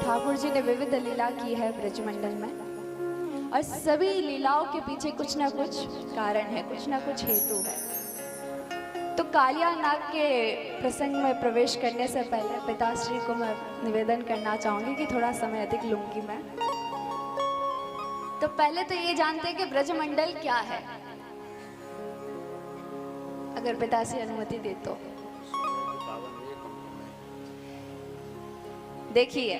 ठाकुर जी ने विविध लीला की है ब्रजमंडल में, और सभी लीलाओं के पीछे कुछ ना कुछ कारण है, कुछ ना कुछ हेतु है। तो कालिया नाग के प्रसंग में प्रवेश करने से पहले पिताश्री को मैं निवेदन करना चाहूंगी कि थोड़ा समय अधिक लूंगी मैं। तो पहले तो ये जानते हैं कि ब्रजमंडल क्या है, अगर पिताश्री अनुमति दे तो। देखिए,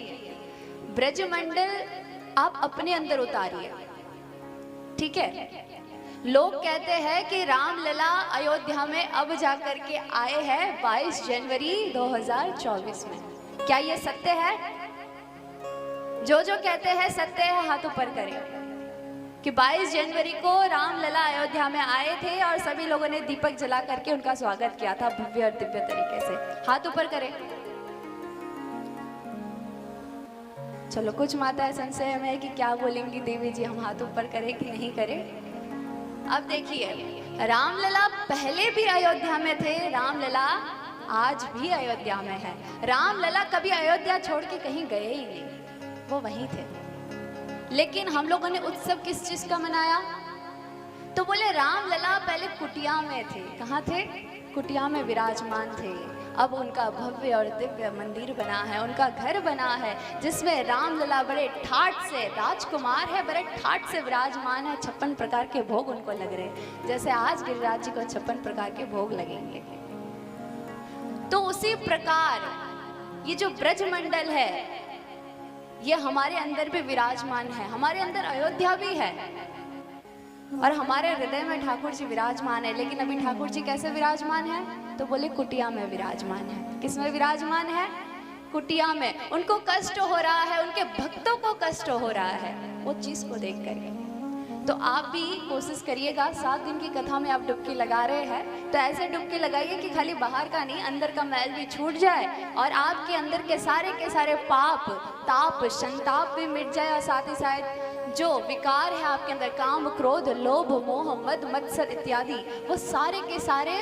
ब्रजमंडल आप अपने अंदर उतारिए, ठीक है। लोग कहते हैं कि रामलला अयोध्या में अब जाकर के आए हैं 22 जनवरी 2024 में। क्या ये सत्य है? जो जो कहते हैं सत्य है हाथ ऊपर करें कि 22 जनवरी को रामलला अयोध्या में आए थे और सभी लोगों ने दीपक जला करके उनका स्वागत किया था भव्य और दिव्य तरीके से। हाथ ऊपर करें। चलो, कुछ माताएं संशय में है कि क्या बोलेंगी देवी जी, हम हाथ ऊपर करें कि नहीं करें। अब देखिए, रामलला पहले भी अयोध्या में थे, रामलला आज भी अयोध्या में है। रामलला कभी अयोध्या छोड़ के कहीं गए ही नहीं, वो वहीं थे। लेकिन हम लोगों ने उत्सव किस चीज का मनाया? तो बोले रामलला पहले कुटिया में थे। कहाँ थे? कुटिया में विराजमान थे। अब उनका भव्य और दिव्य मंदिर बना है, उनका घर बना है, जिसमें रामलला बड़े ठाठ से, राजकुमार है, बड़े ठाठ से विराजमान है। 56 प्रकार के भोग उनको लग रहे हैं, जैसे आज गिरिराज जी को 56 प्रकार के भोग लगेंगे। तो उसी प्रकार ये जो ब्रजमंडल है, ये हमारे अंदर भी विराजमान है। हमारे अंदर अयोध्या भी है और हमारे हृदय में ठाकुर जी विराजमान है। लेकिन अभी ठाकुर जी कैसे विराजमान है? तो बोले कुटिया में विराजमान है। किसमें विराजमान है? कुटिया में। उनको कष्ट हो रहा है, उनके भक्तों को कष्ट हो रहा है वो चीज को देख करके। तो आप भी कोशिश करिएगा, 7 दिन की कथा में आप डुबकी लगा रहे हैं तो ऐसे डुबकी लगाइए कि खाली बाहर का नहीं, अंदर का मैल भी छूट जाए और आपके अंदर के सारे पाप, ताप, संताप भी मिट जाए, और साथ ही साथ जो विकार है आपके अंदर, काम, क्रोध, लोभ, मोह, मद, मत्सर इत्यादि, वो सारे के सारे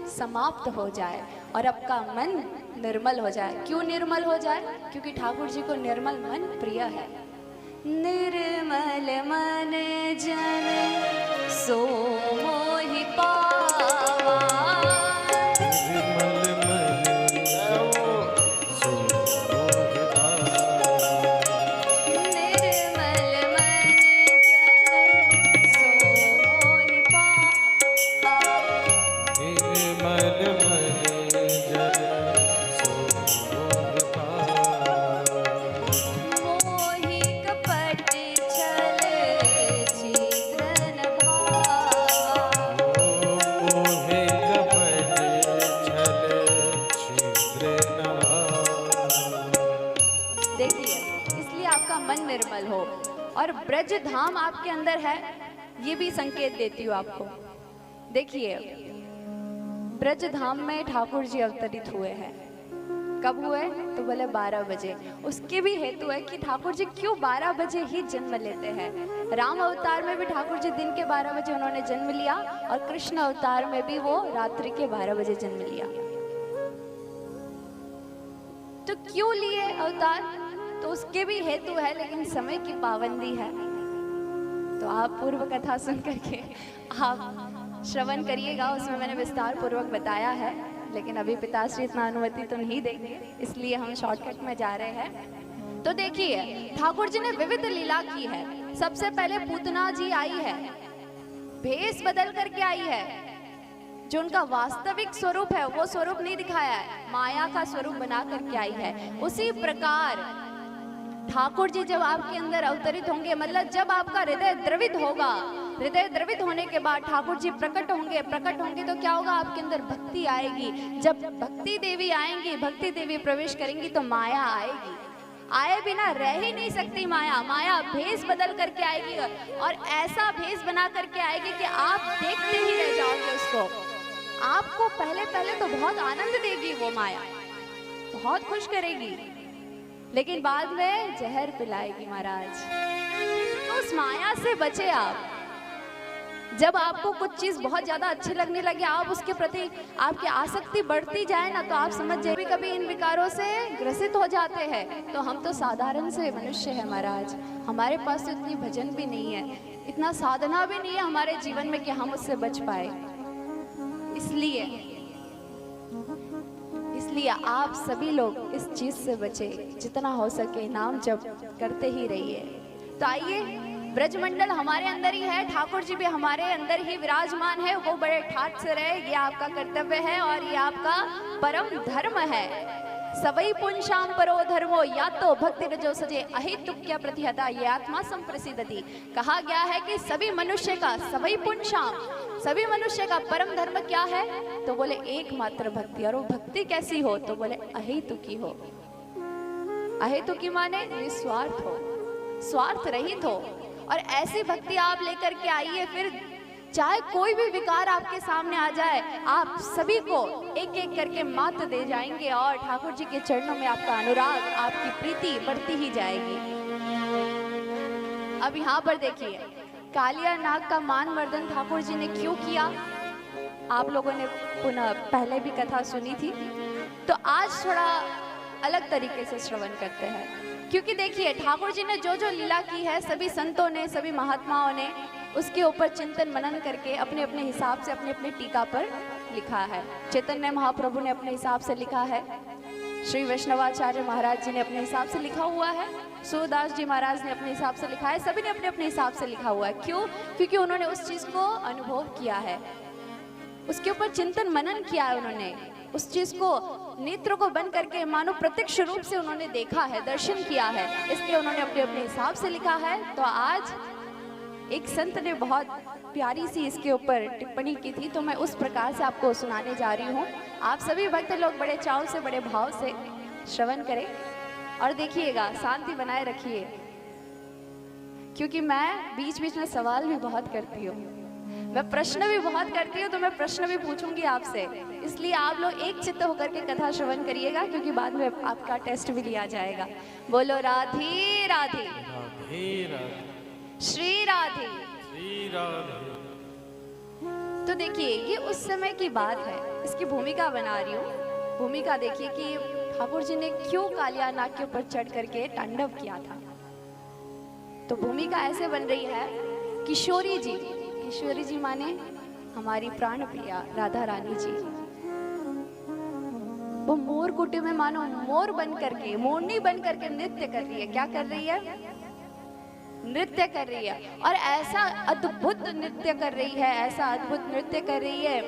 समाप्त हो जाए और आपका मन निर्मल हो जाए। क्यों निर्मल हो जाए? क्योंकि ठाकुर जी को निर्मल मन प्रिय है। निर्मल मन जन सो मोहि पावा, निर्मल मन सो मोहि पावा, निर्मल मन जन सो मोहि पावा, निर्मल मन जन सो मोहि पावा, मोहि कपट छल छिद्र न भावा, मोहि कपट छल छिद्र न भावा। देखिए, इसलिए आपका मन निर्मल हो और ब्रज धाम आपके अंदर है, ये भी संकेत देती हूँ आपको। देखिए, ब्रज धाम में ठाकुर जी अवतरित हुए हैं। कब हुए? तो बोले 12 बजे। उसके भी हेतु है कि ठाकुर जी क्यों 12 बजे ही जन्म लेते हैं। राम अवतार में भी ठाकुर जी दिन के 12 बजे उन्होंने जन्म लिया और कृष्ण अवतार में भी वो रात्रि के 12 बजे जन्म लिया। तो क्यों लिए अवतार? तो उसके भी हेतु है, लेकिन समय की पाबंदी है। तो आप पूर्व कथा सुन करके आप श्रवण करिएगा, उसमें मैंने विस्तार पूर्वक बताया है। लेकिन अभी पिताश्री इतना अनुमति तो नहीं देंगे, इसलिए हम शॉर्टकट में जा रहे हैं। तो देखिए, ठाकुर जी ने विविध लीला की है। सबसे पहले पूतना जी आई है, भेष बदल करके आई है। जो उनका वास्तविक स्वरूप है वो स्वरूप नहीं दिखाया है, माया का स्वरूप बना करके आई है। उसी प्रकार ठाकुर जी जब आपके अंदर अवतरित होंगे, मतलब जब आपका हृदय द्रवित होगा, हृदय द्रवित होने के बाद ठाकुर जी प्रकट होंगे। प्रकट होंगे तो क्या होगा? आपके अंदर भक्ति आएगी। जब भक्ति देवी आएंगी, भक्ति देवी प्रवेश करेंगी तो माया आएगी। आए बिना रह ही नहीं सकती माया। माया भेष बदल करके आएगी और ऐसा भेष बना करके आएगी कि आप देखते ही रह जाओगे उसको। आपको पहले तो बहुत आनंद देगी वो माया, बहुत खुश करेगी, लेकिन बाद में जहर पिलाएगी महाराज। तो उस माया से बचे आप। जब आपको कुछ चीज बहुत ज्यादा अच्छी लगने लगे, आप उसके प्रति आपकी आसक्ति बढ़ती जाए ना, तो आप समझ जाइए कभी इन विकारों से ग्रसित हो जाते हैं। तो हम तो साधारण से मनुष्य हैं महाराज, हमारे पास तो इतनी भजन भी नहीं है, इतना साधना भी नहीं है हमारे जीवन में कि हम उससे बच पाए। इसलिए आप सभी लोग इस चीज से बचे, जितना हो सके नाम जप करते ही रहिए। तो आइए, ब्रजमंडल हमारे अंदर ही है, ठाकुर जी भी हमारे अंदर ही विराजमान है, वो बड़े ठाठ से रहे, ये आपका कर्तव्य है और ये आपका परम धर्म है। सवई पुंशाम परो धर्मो या तो भक्ति रजो सजे अहितुक्य प्रतिहता ये आत्मा संप्रसिद्धति। कहा गया है कि सभी मनुष्य का सवई पुंशाम, सभी मनुष्य का परम धर्म क्या है? तो बोले एकमात्र भक्ति। और वो भक्ति कैसी हो? तो बोले अहेतुकी हो। अहेतुकी माने निस्वार्थ हो, स्वार्थ रहित हो। और ऐसी भक्ति आप लेकर के आइए, फिर चाहे कोई भी विकार आपके सामने आ जाए, आप सभी को एक एक करके मात दे जाएंगे और ठाकुर जी के चरणों में आपका अनुराग, आपकी प्रीति बढ़ती ही जाएगी। अब यहाँ पर देखिए, कालिया नाग का मान वर्धन ठाकुर जी ने क्यों किया? आप लोगों ने पुनः पहले भी कथा सुनी थी, तो आज थोड़ा अलग तरीके से श्रवण करते हैं। क्योंकि देखिए, ठाकुर जी ने जो जो लीला की है, सभी संतों ने, सभी महात्माओं ने उसके ऊपर चिंतन मनन करके अपने अपने हिसाब से अपने अपने टीका पर लिखा है। चैतन्य महाप्रभु ने अपने हिसाब से लिखा है, श्री वैष्णवाचार्य महाराज जी ने अपने हिसाब से लिखा हुआ है, सूरदास जी महाराज ने अपने हिसाब से लिखा है, सभी ने अपने अपने हिसाब से लिखा हुआ है। क्यों? क्योंकि उन्होंने उस चीज को अनुभव किया है, उसके ऊपर चिंतन मनन किया है, उन्होंने उस चीज को नेत्र को बंद करके मानो प्रत्यक्ष रूप से उन्होंने देखा है, दर्शन किया है, इसलिए उन्होंने अपने अपने हिसाब से लिखा है। तो आज एक संत ने बहुत प्यारी सी इसके ऊपर टिप्पणी की थी, तो मैं उस प्रकार से आपको सुनाने जा रही हूँ। आप सभी भक्त लोग बड़े चाव से, बड़े भाव से श्रवण करें और देखिएगा, शांति बनाए रखिए, क्योंकि मैं बीच बीच में सवाल भी बहुत करती हूँ, मैं प्रश्न भी बहुत करती हूँ, तो मैं प्रश्न भी पूछूंगी आपसे। इसलिए आप लोग एक चित्त होकर के कथा श्रवण करिएगा, क्योंकि बाद में आपका टेस्ट भी लिया जाएगा। बोलो राधे राधे, श्री राधे, श्री राधे। तो देखिए, ये उस समय की बात है, इसकी भूमिका बना रही हूँ। भूमिका देखिए कि ठाकुर जी ने क्यों कालिया नाग के ऊपर चढ़ करके तांडव किया था। तो भूमिका ऐसे बन रही है, किशोरी जी, किशोरी जी माने हमारी प्राण प्रिया राधा रानी जी, वो मोर कुटी में मानो मोर बन करके, मोरनी बन करके नृत्य कर रही है। क्या कर रही है? नृत्य कर रही है। और ऐसा अद्भुत नृत्य कर रही है, ऐसा अद्भुत नृत्य कर रही है,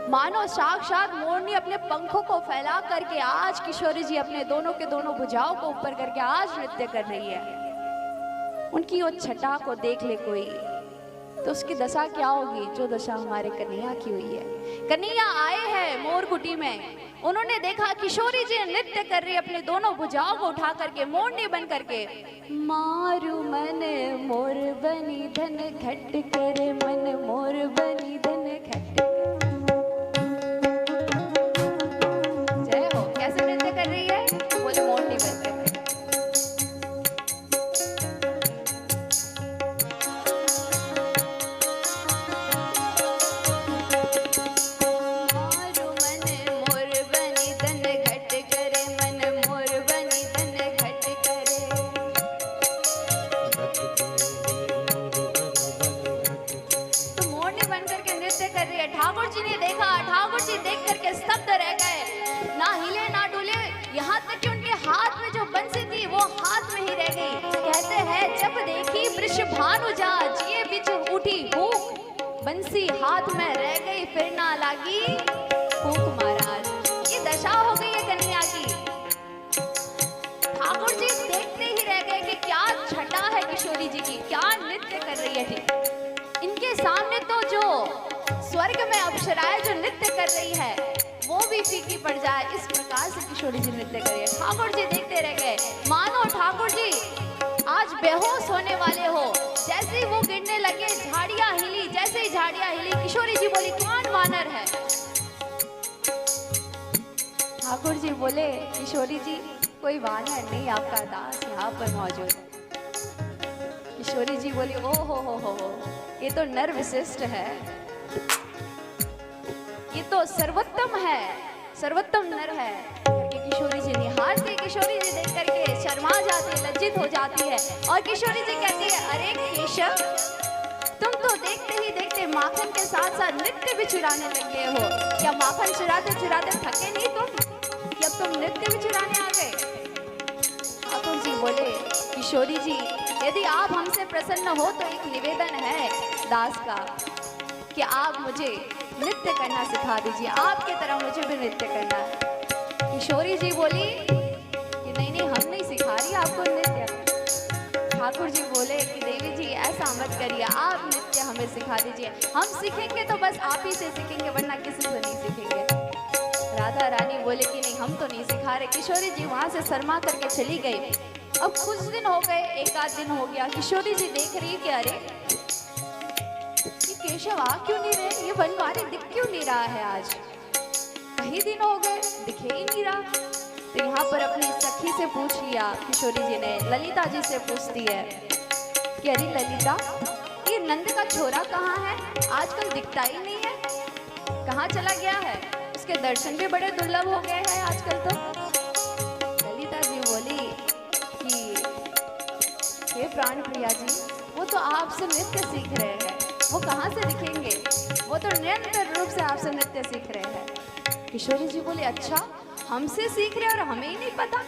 मानो साक्षात मोरनी अपने पंखों को फैला करके आज किशोरी जी अपने दोनों के दोनों भुजाओं को ऊपर करके आज नृत्य कर रही है। उनकी वो छटा को देख ले कोई, तो उसकी दशा क्या होगी? जो दशा हमारे कन्हैया की हुई है। कन्हैया आए हैं मोर कुटी में, उन्होंने देखा किशोरी जी नृत्य कर रही है, अपने दोनों भुजाओं को उठा करके मोरनी बन करके। मारू मन मोर बनी धन घट कर, मन मोर बनी धन घट। जय हो। कैसे नृत्य कर रही है? बोले मोरनी बन कर। ठाकुर जी ने देखा, ठाकुर जी देख करके स्तब्ध रह गए, ना हिले ना डुले, यहाँ तक कि उनके हाथ में जो बंसी थी वो हाथ में ही रह गई। कहते हैं, जब देखी वृषभानु जा, जिए बिच उठी भूख, बंसी हाथ में रह गई, फिर ना लागी भूख। महाराज, ये दशा हो गई है कन्हैया की। ठाकुर जी देखते ही रह गए कि क्या छटा है किशोरी जी की, क्या नृत्य कर रही है। ठीक इनके सामने तो जो स्वर्ग में अप्सराएं जो नृत्य कर रही है, वो भी फीकी पड़ जाए, इस प्रकार से किशोरी जी नृत्य कर रही है। ठाकुर जी देखते रह गए, मानो ठाकुर जी आज बेहोश होने वाले हो। जैसे ही वो गिरने लगे, झाड़ियां हिली, जैसे ही झाड़ियां हिली, किशोरी जी बोली, कौन वानर है? ठाकुर जी बोले, किशोरी जी कोई वानर नहीं, आपका दास यहाँ पर मौजूद है। किशोरी जी बोली, ओ हो, ये तो नर विशिष्ट है, ये तो सर्वोत्तम है, सर्वोत्तम नर है करके किशोरी जी निहारती, किशोरी जी देख करके शर्मा जाती, लज्जित हो जाती है और किशोरी जी कहती है, अरे केशव, तुम तो देखते ही देखते माखन के साथ साथ नृत्य भी चुराने लगे हो। क्या माखन चुराते चुराते थके नहीं तुम? क्या तुम नृत्य भी चुराने आ गए? ठाकुर जी बोले, किशोरी जी, यदि आप हमसे प्रसन्न हो तो एक निवेदन है दास का कि आप मुझे नृत्य करना सिखा दीजिए, आपके तरह मुझे भी नृत्य करना है। किशोरी जी बोली कि नहीं नहीं, हम नहीं सिखा रही आपको नृत्य। ठाकुर जी बोले कि देवी जी ऐसा मत करिए, आप नृत्य हमें सिखा दीजिए, हम सीखेंगे तो बस आप ही से सीखेंगे, वरना किसी से नहीं सीखेंगे। राधा रानी बोले कि नहीं, हम तो नहीं सिखा रहे। किशोरी जी वहां से शर्मा करके चली गई। अब कुछ दिन हो गए, एक आध दिन हो गया, किशोरी जी देख रही है कि अरे ये केशव आ क्यों नहीं रहे, ये बनवारी दिख क्यों नहीं रहा है, आज कई दिन हो गए दिखे ही नहीं रहा। तो यहाँ पर अपनी सखी से पूछ लिया किशोरी जी ने, ललिता जी से पूछती है कि अरे ललिता, ये नंद का छोरा कहाँ है, आजकल दिखता ही नहीं है, कहाँ चला गया है, उसके दर्शन भी बड़े दुर्लभ हो गए हैं आजकल। तो ललिता जी बोली कि हे प्राण प्रिया जी, वो तो आपसे नृत्य सीख रहे हैं, वो कहाँ से दिखेंगे, वो तो निरंतर रूप से आपसे नृत्य सीख रहे हैं। किशोरी जी बोले, अच्छा हमसे सीख रहे और हमें ही नहीं पता,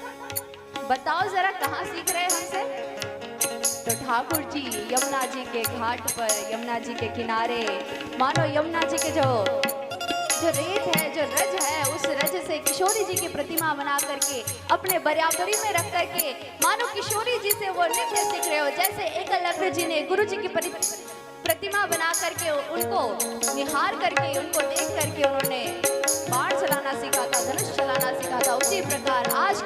बताओ जरा कहाँ सीख रहे हैं हमसे। तो ठाकुर जी यमुना जी के घाट पर, यमुना जी के किनारे, मानो यमुना जी के जो रेत है, जो रज है, उस रज से किशोरी जी की प्रतिमा बना करके अपने बराबरी में रख करके मानो किशोरी जी से वो नृत्य सीख रहे हो। जैसे एकलव्य जी ने गुरु जी की प्रतिमा बना करके, उनको निहार करके, उनको देख करके उन्होंने बाण चलाना सीखा था, धनुष चलाना सीखा था, उसी प्रकार आज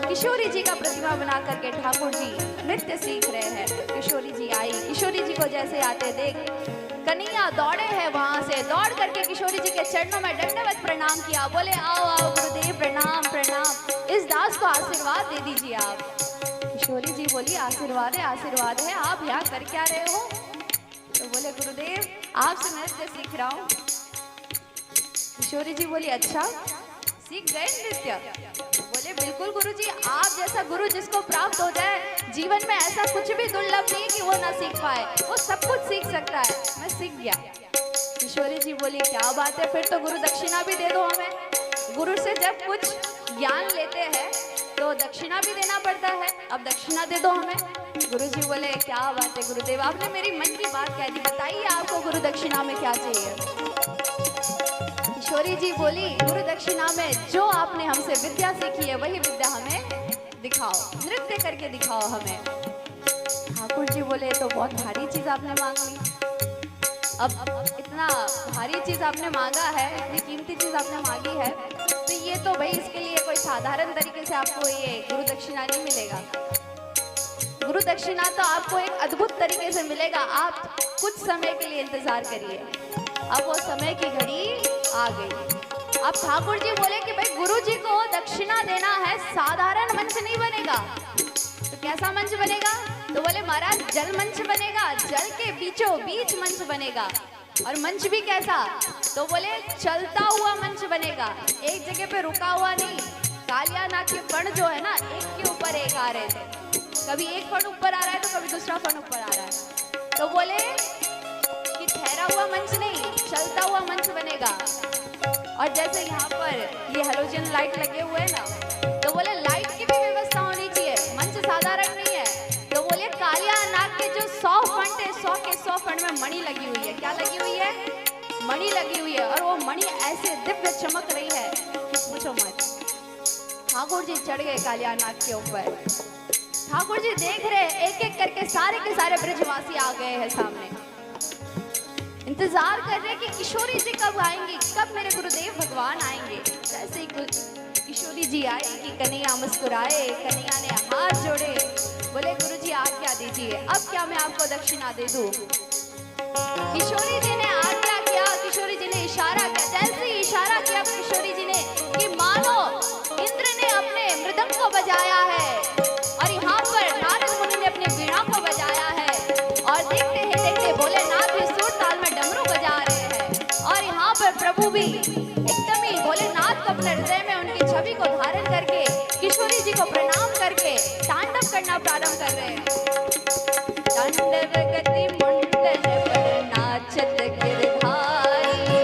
किशोरी जी का प्रतिमा बना करके ठाकुर जी नृत्य सीख रहे हैं। किशोरी जी आई, किशोरी जी को जैसे आते देख कन्हैया दौड़े हैं, वहां से दौड़ करके किशोरी जी के चरणों में दंडवत प्रणाम किया, बोले आओ आओ गुरुदेव, प्रणाम प्रणाम, इस दास को आशीर्वाद दे दीजिए आप। किशोरी जी बोली, आशीर्वाद है, आशीर्वाद है, आप यहाँ कर क्या रहे हो? तो बोले, गुरुदेव आपसे नृत्य सीख रहा हूँ। किशोरी जी बोली, अच्छा सीख गए नृत्य? बोले, बिल्कुल गुरुजी, आप जैसा गुरु जिसको प्राप्त हो जाए, जीवन में ऐसा कुछ भी दुर्लभ नहीं कि वो ना सीख पाए, वो सब कुछ सीख सकता है, मैं सीख गया। किशोरी जी बोली, क्या बात है, फिर तो गुरु दक्षिणा भी दे दो हमें। गुरु से जब कुछ ज्ञान लेते हैं तो दक्षिणा भी देना पड़ता है, अब दक्षिणा दे दो हमें। गुरु जी बोले, क्या बात है गुरुदेव, आपने मेरी मन की बात कह दी, बताइए आपको गुरु दक्षिणा में क्या चाहिए। किशोरी जी बोली, गुरु दक्षिणा में जो आपने हमसे विद्या सीखी है वही विद्या हमें दिखाओ, नृत्य करके दिखाओ हमें। ठाकुर जी बोले, तो बहुत भारी चीज आपने मांग ली, अब इतना भारी चीज आपने मांगा है, इतनी कीमती चीज आपने मांगी है, तो ये तो भाई इसके लिए कोई साधारण तरीके से आपको ये गुरु दक्षिणा नहीं मिलेगा। गुरु दक्षिणा तो आपको एक अद्भुत तरीके से मिलेगा, आप कुछ समय के लिए इंतजार करिए। अब वो समय की घड़ी आ गई। अब ठाकुर जी बोले कि भाई गुरु जी को दक्षिणा देना है, साधारण मंच नहीं बनेगा। तो कैसा मंच बनेगा? तो बोले महाराज जल मंच बनेगा, जल के बीचों बीच मंच बनेगा। और मंच भी कैसा? तो बोले चलता हुआ मंच बनेगा, एक जगह पे रुका हुआ नहीं। कालिया नाग के फण जो है ना, एक के ऊपर एक आ रहे थे, कभी एक फण ऊपर आ रहा है तो कभी दूसरा फण ऊपर आ रहा है। तो बोले कि ठहरा हुआ मंच नहीं, चलता हुआ मंच बनेगा। और जैसे यहाँ पर ये हेलोजन लाइट लगे हुए हैं ना, तो बोले लाइट की भी व्यवस्था होनी चाहिए, मंच साधारण नहीं है। तो बोले कालिया नाग के जो 100 फंड है, 100 के 100 फंड में मणि लगी हुई है। क्या लगी हुई है? मणि लगी हुई है। और वो मणि ऐसे दिव्य चमक रही है कि पूछो मत। ठाकुर जी चढ़ गए कालिया नाग के ऊपर। ठाकुर जी देख रहे एक एक करके सारे के सारे ब्रजवासी आ गए हैं सामने, इंतजार कर रहे कि किशोरी जी कब आएंगी, कब मेरे गुरुदेव भगवान आएंगे। जैसे ही किशोरी जी आई कि कन्हैया मुस्कुराए, कन्हैया ने हाथ जोड़े, बोले गुरु जी आज्ञा दीजिए, अब क्या मैं आपको दक्षिणा दे दूं? किशोरी जी ने आज्ञा किया, किशोरी जी ने इशारा किया। जैसे ही इशारा किया किशोरी जी ने कि मानो इंद्र ने अपने मृदंग को बजाया है और यहाँ पर नारद मुनि ने अपने वीणा को बजाया है। और देखते ही देखते भोलेनाथ करना प्रारंभ कर रहे हैं। तांडव गति मुंडन पर नाचत गिरधारी,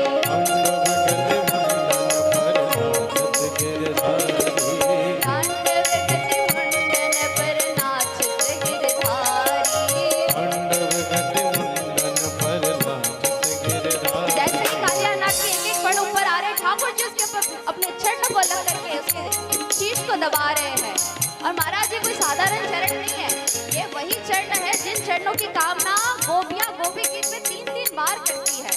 तांडव गति मुंडन पर नाचत गिरधारी। जैसे ही कालियानाग के एक एक पड़ ऊपर आ रहे, ठाकुर जी उसके ऊपर अपने चरण को लग करके उसके शीश को दबा रहे हैं। और महाराज जी कोई साधारण चरण नहीं है, ये वही चरण है जिन चरणों की कामना गोपियां गोपी गीत में 3-3 बार करती है।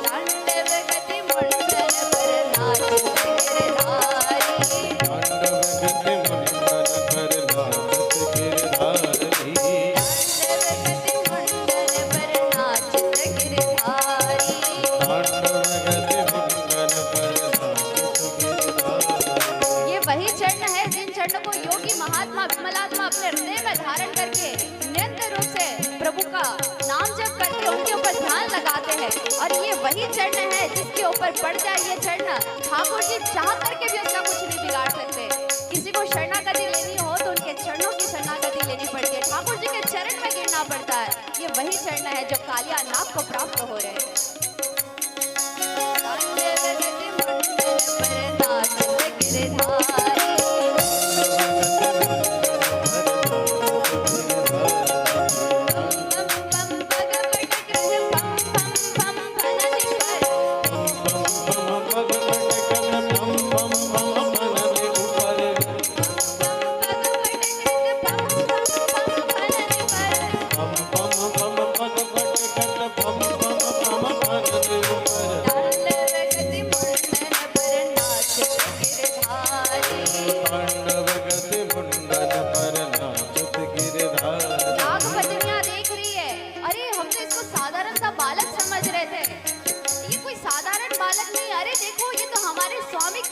तांडव गति मुंडन पर नाचत गिरधारी, को योगी महात्मा विमलात्मा अपने हृदय में धारण करके निरंतर रूप से प्रभु का नाम जप करके उनके ऊपर ध्यान लगाते हैं। और ये वही चरण है जिसके ऊपर पड़ जाए ये चरण, ठाकुर जी चाह करके भी उसका कुछ नहीं बिगाड़ सकते। किसी को शरणागति लेनी हो तो उनके चरणों की शरणागति लेनी पड़ती है, ठाकुर जी के चरण में गिरना पड़ता है। ये वही चरण है जो कालियानाग को प्राप्त हो रहे हैं।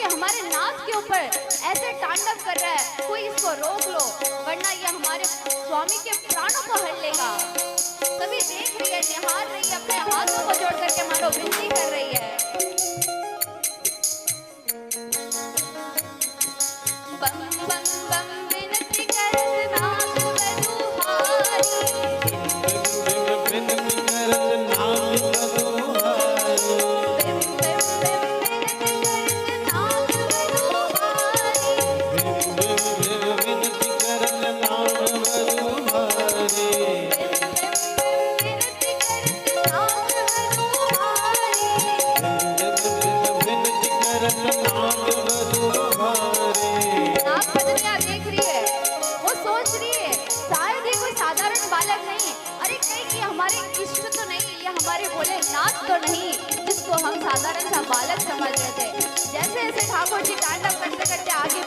हमारे नाथ के ऊपर ऐसे तांडव कर रहा है, कोई इसको रोक लो वरना ये हमारे स्वामी के प्राणों को हर लेगा। सभी देख रही है, निहार रही है, अपने हाथों को जोड़ करके मानो विनती कर रही है। बम बम बम विनती कर नाथ बधुहारी, नाथ तो नहीं जिसको हम साधारण सा बालक समझ रहे थे। जैसे जैसे ठाकुर जी तांडव करते करते आगे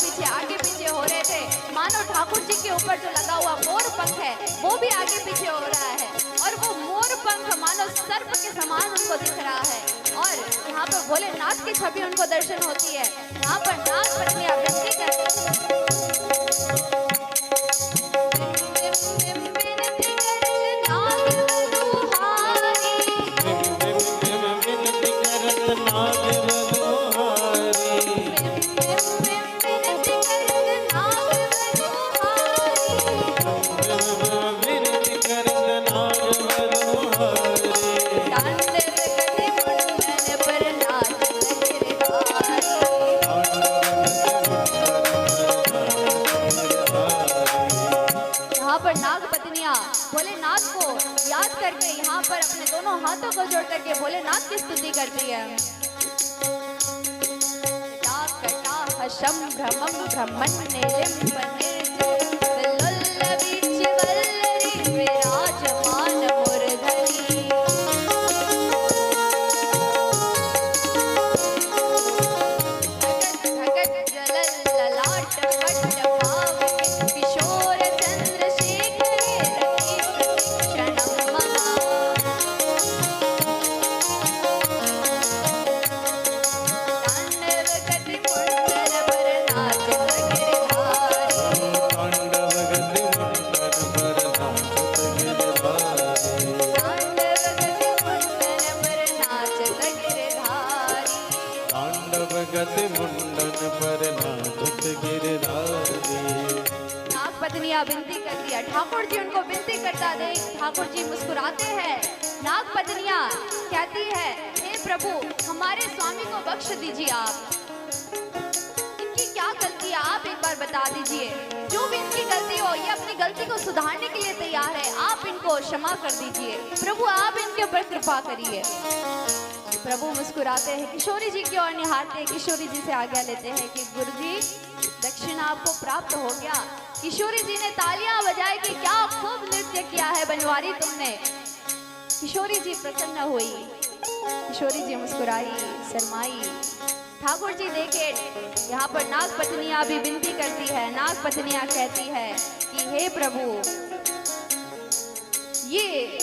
पीछे हो रहे थे, मानो ठाकुर जी के ऊपर जो लगा हुआ मोर पंख है वो भी आगे पीछे हो रहा है, और वो मोर पंख मानो सर्प के समान उनको दिख रहा है। और यहाँ पर भोलेनाथ की छवि उनको दर्शन होती है। यहाँ पर नाथ पत्नियां विनती करती है, भोलेनाथ को याद करके यहाँ पर अपने दोनों हाथों को जोड़ करके भोलेनाथ की स्तुति करती है। संभ्रमं ब्रह्मण्यलिम्पने विल्लोलवीच वल्लरी विराजमान मुरधरी। धगत जलल ललाट पट्ट भावके किशोर चंद्रशेखरे रति प्रतीक्षणं महा। तांडव गति मुंडन पर नाचत गिरधारी। पत्नियां विनती करती है। ठाकुर जी उनको विनती करता देख ठाकुर जी मुस्कुराते हैं। नाग पत्नियां कहती है, हे प्रभु हमारे स्वामी को बख्श दीजिए, आप इनकी क्या गलती है आप एक बार बता दीजिए। जो भी इनकी गलती हो, ये अपनी गलती को सुधारने के लिए तैयार है, आप इनको क्षमा कर दीजिए। प्रभु आप इनके ऊपर कृपा करिए। प्रभु मुस्कुराते हैं, किशोरी जी की ओर निहारते हैं, किशोरी जी से आज्ञा लेते हैं कि गुरुजी दक्षिणा आपको प्राप्त हो गया। किशोरी जी ने तालियां बजाई कि क्या खूब नृत्य किया है बनवारी तुमने। किशोरी जी प्रसन्न हुई, किशोरी जी मुस्कुराई, शर्माई। ठाकुर जी देखे यहाँ पर नाग पत्नियां भी विनती करती है। नाग पत्नियां कहती है कि हे प्रभु, ये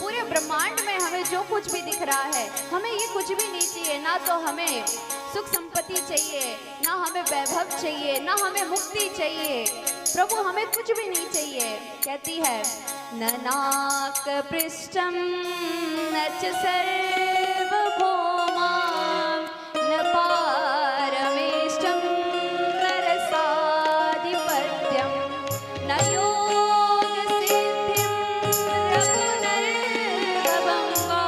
पूरे ब्रह्मांड में हमें जो कुछ भी दिख रहा है, हमें ये कुछ भी नहीं चाहिए। ना तो हमें सुख संपत्ति चाहिए, ना हमें वैभव चाहिए, ना हमें मुक्ति चाहिए। प्रभु हमें कुछ भी नहीं चाहिए। कहती है, न नाक पृष्ठम न च सर्वभौमा न पारमेष्टम न रसाधिपत्यम न योग सिद्धिम रघुनर्भंगा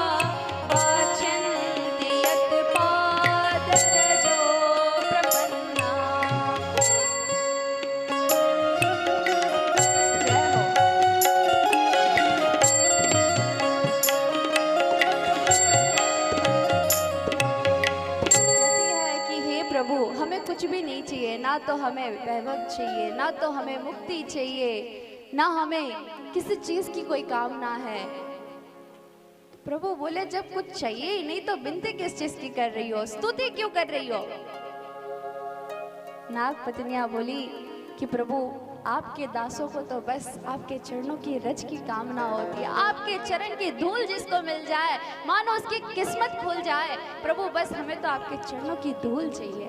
वाच्यन्ते यत् पादतजो प्रपन्ना। प्रभु हमें कुछ भी नहीं चाहिए, ना तो हमें वैभव चाहिए, ना तो हमें मुक्ति चाहिए, ना हमें किसी चीज की कोई कामना है। प्रभु बोले जब कुछ चाहिए ही नहीं तो विनती किस चीज की कर रही हो, स्तुति क्यों कर रही हो। नाग पत्नियां बोली कि प्रभु आपके दासों को तो बस आपके चरणों की रज की कामना होती है। आपके चरण की धूल जिसको मिल जाए मानो उसकी किस्मत खुल जाए। प्रभु बस हमें तो आपके चरणों की धूल चाहिए।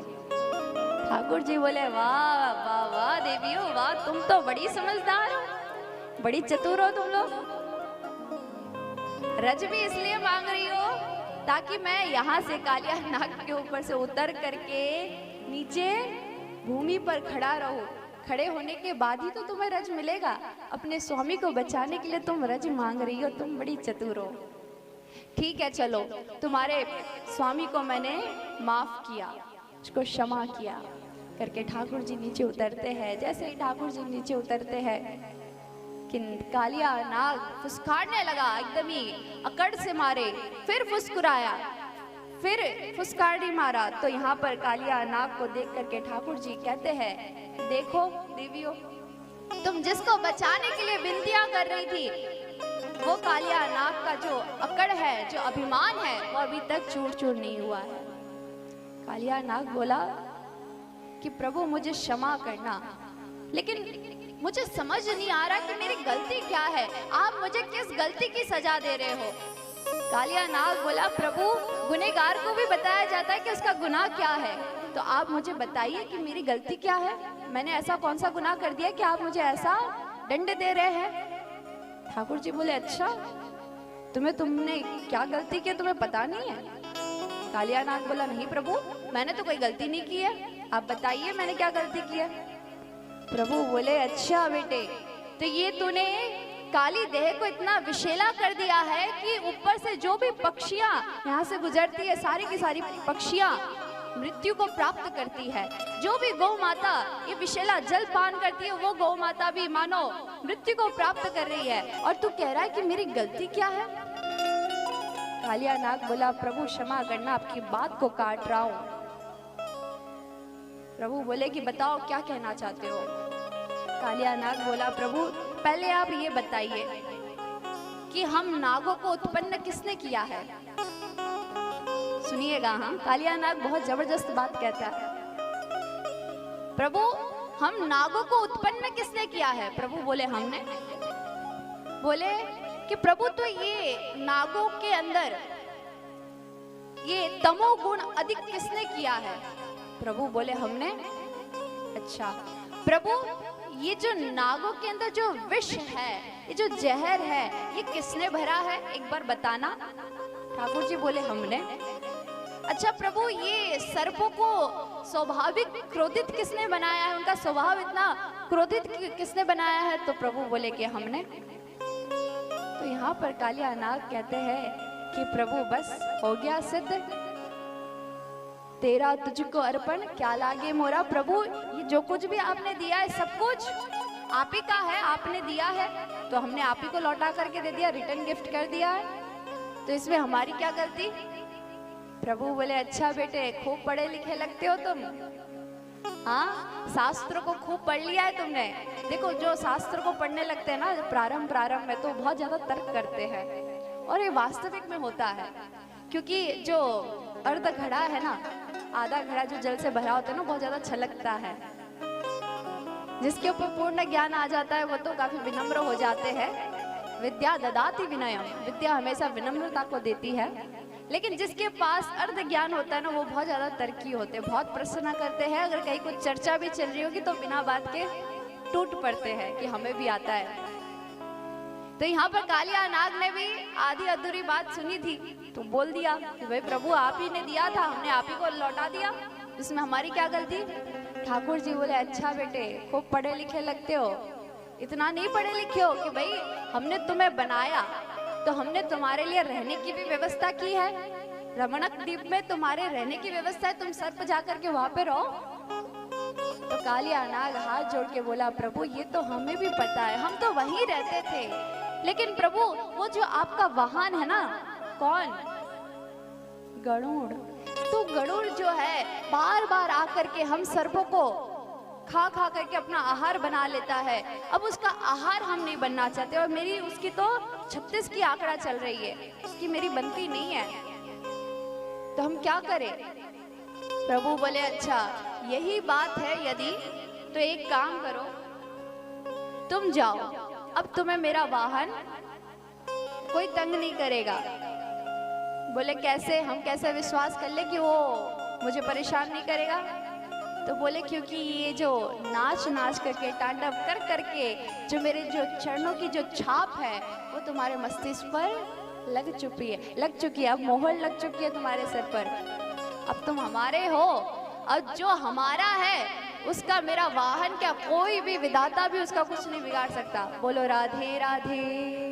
ठाकुर जी बोले वाह वाह वाह देवियों वाह, तुम तो बड़ी समझदार हो, बड़ी चतुर हो तुम लोग। रज भी इसलिए मांग रही हो ताकि मैं यहाँ से कालिया नाग के ऊपर से उतर करके नीचे भूमि पर खड़ा रहूं। खड़े होने के बाद ही तो तुम्हें रज मिलेगा। अपने स्वामी को बचाने के लिए तुम रज मांग रही हो, तुम बड़ी चतुर हो। ठीक है चलो, तुम्हारे स्वामी को मैंने माफ किया, उसको क्षमा किया करके ठाकुर जी नीचे उतरते हैं। जैसे ही ठाकुर जी नीचे उतरते हैं कि कालिया नाग फुसकारने लगा, एकदम ही अकड़ से मारे, फिर फुसकुराया, फिर फुसकारनी मारा। तो यहाँ पर कालिया नाग को देख करके ठाकुर जी कहते हैं, देखो देवियों, तुम जिसको बचाने के लिए विनतियां कर रही थी, वो कालिया नाग का जो अकड़ है, जो अभिमान है, वो अभी तक चूर चूर नहीं हुआ है। कालिया नाग बोला कि प्रभु मुझे क्षमा करना, लेकिन मुझे समझ नहीं आ रहा कि मेरी गलती क्या है, आप मुझे किस गलती की सजा दे रहे हो। कालिया नाग बोला, प्रभु गुनहगार को भी बताया जाता है कि उसका गुनाह क्या है, तो आप मुझे बताइए कि मेरी गलती क्या है। मैंने ऐसा कौन सा गुनाह कर दिया कि आप मुझे ऐसा दंड दे रहे हैं। ठाकुर जी बोले, अच्छा तुमने क्या गलती की तुम्हें पता नहीं है। कालिया नाग बोला, नहीं प्रभु मैंने तो कोई गलती नहीं की है, आप बताइए मैंने क्या गलती की है। प्रभु बोले, अच्छा बेटे, तो ये तूने काली देह को इतना विषैला कर दिया है कि ऊपर से जो भी पक्षियां यहाँ से गुजरती है, सारी की सारी पक्षियां मृत्यु को प्राप्त करती है। जो भी गौ माता ये विषैला जल पान करती है, वो गौ माता भी मानो मृत्यु को प्राप्त कर रही है, और तू कह रहा है कि मेरी गलती क्या है। कालिया नाग बोला, प्रभु क्षमा करना, आपकी बात को काट रहा हूं। प्रभु बोले कि बताओ क्या कहना चाहते हो। कालिया नाग बोला, प्रभु पहले आप ये बताइए कि हम नागों को उत्पन्न किसने किया है। सुनिएगा, हाँ, कालिया नाग बहुत जबरदस्त बात कहता है। प्रभु हम नागों को उत्पन्न किसने किया है। प्रभु बोले, हमने। बोले कि प्रभु तो ये नागों के अंदर ये तमोगुण अधिक किसने किया है। प्रभु बोले, हमने। अच्छा प्रभु ये जो नागों के अंदर जो विष है, ये जो जहर है, ये किसने भरा है, एक बार बताना। ठाकुर जी बोले, हमने। अच्छा प्रभु, ये सर्पों को स्वाभाविक क्रोधित किसने बनाया है, उनका स्वभाव इतना क्रोधित किसने बनाया है? तो प्रभु बोले कि हमने। तो यहाँ पर कालिया नाग कहते हैं कि प्रभु बस हो गया सिद्ध, तेरा तुझको अर्पण क्या लागे मोरा। प्रभु ये जो कुछ भी आपने दिया है सब कुछ आप ही का है, आपने दिया है तो हमने आप ही को लौटा करके दे दिया, रिटर्न गिफ्ट कर दिया है, तो इसमें हमारी क्या गलती? प्रभु बोले अच्छा बेटे, खूब पढ़े लिखे लगते हो तुम, हाँ शास्त्र को खूब पढ़ लिया है तुमने। देखो जो शास्त्र को पढ़ने लगते हैं ना प्रारंभ में, तो बहुत ज्यादा तर्क करते हैं, और ये वास्तविक में होता है, क्योंकि जो अर्ध घड़ा है ना, आधा घड़ा जो जल से भरा होता है ना, बहुत ज्यादा छलकता है। जिसके ऊपर पूर्ण ज्ञान आ जाता है वो तो काफी विनम्र हो जाते हैं। विद्या ददाति विनयम, विद्या हमेशा विनम्रता को देती है। लेकिन जिसके पास अर्ध ज्ञान होता है ना, वो बहुत ज्यादा तर्की होते हैं, बहुत प्रश्न करते हैं। अगर कहीं कुछ चर्चा भी चल रही होगी तो बिना बात के टूट पड़ते हैं कि हमें भी आता है। तो यहाँ पर कालिया नाग ने भी आधी अधूरी बात सुनी थी तो बोल दिया कि भाई प्रभु आप ही ने दिया था, हमने आप ही को लौटा दिया, इसमें हमारी क्या गलती? ठाकुर जी बोले अच्छा बेटे, खूब पढ़े लिखे लगते हो, इतना नहीं पढ़े लिखे हो कि भाई हमने तुम्हें बनाया तो हमने तुम्हारे लिए रहने की भी व्यवस्था की है, रमणक द्वीप में तुम्हारे रहने की व्यवस्था है, तुम सर्प जाकर के वहां पे रहो। तो कालिया नाग हाथ जोड़ के बोला प्रभु ये तो हमें भी पता है, हम तो वहीं रहते थे, लेकिन प्रभु वो जो आपका वाहन है ना, कौन? गरुड़। तो गरुड़ जो है बार बार आकर के हम सर्पों को खा खा करके अपना आहार बना लेता है, अब उसका आहार हम नहीं बनना चाहते, और मेरी उसकी तो 36 की आंकड़ा चल रही है, उसकी मेरी बनती नहीं है, तो हम क्या करें? प्रभु बोले अच्छा यही बात है यदि, तो एक काम करो, तुम जाओ, अब तुम्हें मेरा वाहन कोई तंग नहीं करेगा। बोले कैसे, हम कैसे विश्वास कर ले कि वो मुझे परेशान नहीं करेगा? तो बोले क्योंकि ये जो नाच नाच करके, तांडव कर करके जो मेरे जो चरणों की जो छाप है वो तुम्हारे मस्तिष्क पर लग चुकी है, अब मोहर लग चुकी है तुम्हारे सर पर, अब तुम हमारे हो, और जो हमारा है उसका मेरा वाहन क्या, कोई भी विधाता भी उसका कुछ नहीं बिगाड़ सकता। बोलो राधे राधे।